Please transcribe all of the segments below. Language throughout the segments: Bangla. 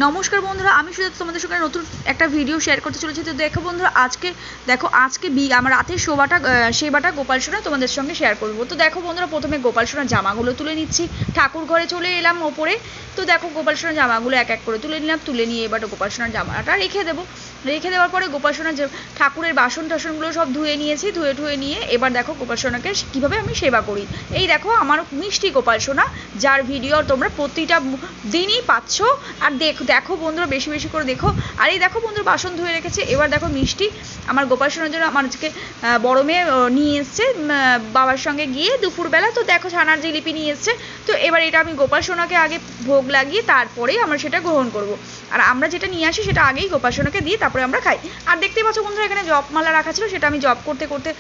নমস্কার বন্ধুরা, আমি শুধু তোমাদের সঙ্গে নতুন একটা ভিডিও শেয়ার করতে চলেছি। তো দেখো বন্ধুরা, আজকে আমার রাতের সেবাটা গোপাল সোনা তোমাদের সঙ্গে শেয়ার করবো। তো দেখো বন্ধুরা, প্রথমে গোপাল সোনার জামাগুলো তুলে নিচ্ছি। ঠাকুর ঘরে চলে এলাম ওপরে। তো দেখো গোপাল সোনার জামাগুলো এক এক করে তুলে নিলাম। তুলে নিয়ে এবার গোপাল সোনার জামাটা রেখে দেবো। রেখে দেওয়ার পরে গোপাল সোনার ঠাকুরের বাসন টাসনগুলো সব ধুয়ে নিয়েছি। ধুয়ে নিয়ে এবার দেখো গোপাল সোনাকে কীভাবে আমি সেবা করি। এই দেখো আমার মিষ্টি গোপাল সোনা, যার ভিডিও তোমরা প্রতিটা দিনই পাচ্ছ। আর দেখো বন্ধুরা, বেশি বেশি করে দেখো। আর এই দেখো বন্ধুরা, বাসন ধুয়ে রেখেছে। এবার দেখো মিষ্টি আমার গোপাল সোনার জন্য আমার আজকে বড় মেয়ে নিয়ে এসছে বাবার সঙ্গে গিয়ে দুপুরবেলা। তো দেখো ছানার জিলিপি নিয়ে এসছে। তো এবার এটা আমি গোপাল সোনাকে আগে ভোগ লাগিয়ে তারপরেই আমরা সেটা গ্রহণ করব। আর আমরা যেটা নিয়ে আসি সেটা আগেই গোপাল সোনাকে দিয়ে তারপরে আমরা খাই। আর দেখতেই পাচ্ছ বন্ধুরা, এখানে জপমালা রাখা ছিল, সেটা আমি জপ করতে করতে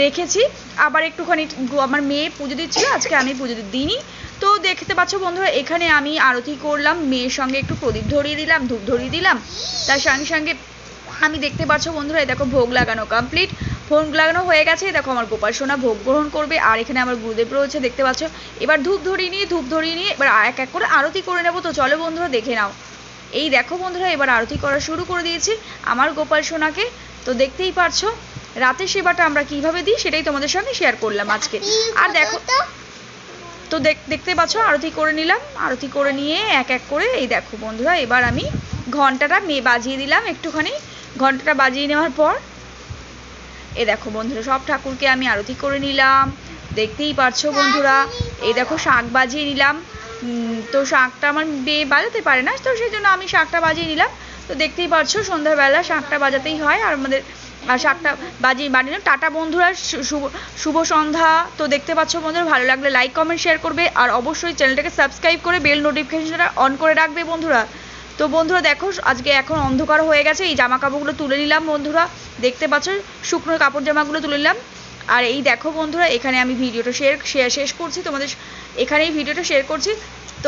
রেখেছি। আবার একটুখানি আমার মেয়ে পুজো দিচ্ছিল, আজকে আমি পুজো দিইনি। তো দেখতে পাচ্ছ বন্ধুরা, এখানে আমি আরতি করলাম, মেয়ের সঙ্গে একটু প্রদীপ ধরিয়ে দিলাম, ধূপ ধরিয়ে দিলাম। তার সঙ্গে সঙ্গে আমি দেখতে পাচ্ছ বন্ধুরা, এই দেখো ভোগ লাগানো কমপ্লিট। ভোগ লাগানো হয়ে গেছে। দেখো আমার গোপাল সোনা ভোগ গ্রহণ করবে। আর এখানে আমার গুরুদেব রয়েছে, দেখতে পাচ্ছ। এবার ধূপ ধরিয়ে নিয়ে এবার এক এক করে আরতি করে নেবো। তো চলো বন্ধুরা, দেখে নাও। এই দেখো বন্ধুরা, এবার আরতি করা শুরু করে দিয়েছি আমার গোপাল সোনাকে। তো দেখতেই পারছো রাতের সেবাটা আমরা কিভাবে দিই সেটাই তোমাদের সঙ্গে শেয়ার করলাম আজকে। আর দেখো তো দেখতে পাচ্ছ আরতি করে নিলাম। আরতি করে নিয়ে এক এক করে এই দেখো বন্ধুরা, এবার আমি ঘন্টাটা বাজিয়ে দিলাম একটুখানি। ঘন্টাটা বাজিয়ে নেওয়ার পর এই দেখো বন্ধুরা, সব ঠাকুরকে আমি আরতি করে নিলাম। দেখতেই পারছো বন্ধুরা, এই দেখো শাঁখ বাজিয়ে নিলাম। তো শাঁখটা আমার মেয়ে বাজাতে পারে না, তো সেই জন্য আমি শাঁখটা বাজিয়ে নিলাম। তো দেখতেই পারছো সন্ধ্যাবেলা শাঁখটা বাজাতেই হয়। আর আমাদের শাঁখটা বাজিয়ে নিলাম। টাটা বন্ধুরা, শুভ সন্ধ্যা। তো দেখতে পাচ্ছ বন্ধুরা, ভালো লাগলে লাইক কমেন্ট শেয়ার করবে। আর অবশ্যই চ্যানেলটাকে সাবস্ক্রাইব করে বেল নোটিফিকেশনটা অন করে রাখবে বন্ধুরা। তো বন্ধুরা দেখো, আজকে এখন অন্ধকার হয়ে গেছে। এই জামা কাপড়গুলো তুলে নিলাম বন্ধুরা, দেখতে পাচ্ছ শুকনো কাপড় জামাগুলো তুলে নিলাম। আর এই দেখো বন্ধুরা, এখানে আমি ভিডিওটা শেষ করছি তোমাদের, এখানেই ভিডিওটা শেয়ার করছি। তো